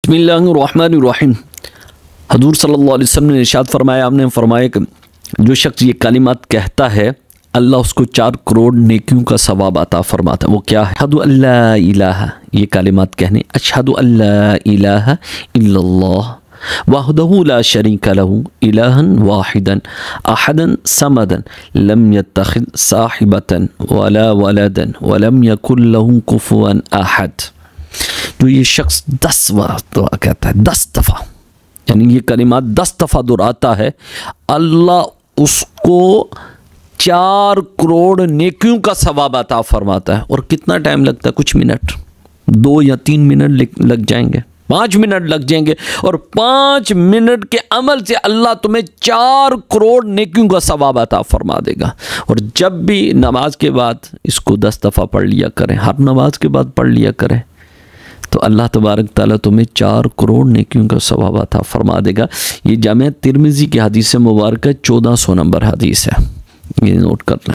बिस्मिल्लाहिर्रहमानिर्रहीम। हजूर सल्लल्लाहु अलैहि वसल्लम ने इरशाद फरमाया, आपने फरमाया कि जो शख्स ये कलिमात कहता है अल्लाह उसको 4 करोड़ नेकियों का सवाब अता फरमाता है। वो क्या है? अशहदु अल्ला इलाहा, ये कलिमात कहने, अशहदु अल्ला इलाहा इल्लल्लाह वहदहु ला शरीका लहू इलाहन वाहिदन अहदन समदन लम यत्तखिज़ साहिबतन वला वलदन वलम यकुल लहू कुफुवन अहद। जो ये शख्स 10 बार कहता है, 10 दफ़ा, यानी ये कलिमात 10 दफ़ा दोहराता है, अल्लाह उसको 4 करोड़ नेकियों का सवाब अता फरमाता है। और कितना टाइम लगता है? कुछ मिनट, 2 या 3 मिनट लग जाएंगे, 5 मिनट लग जाएंगे, और 5 मिनट के अमल से अल्लाह तुम्हें 4 करोड़ नेकियों का सवाब अता फरमा देगा। और जब भी नमाज के बाद इसको 10 दफ़ा पढ़ लिया करें, हर नमाज के बाद पढ़ लिया करें, तो अल्लाह तबारक ताला तुम्हें 4 करोड़ नेकियों का सवाब अता फरमा देगा। ये जामे तिर्मिज़ी की हदीस मुबारक 1400 नंबर हदीस है, ये नोट कर लें।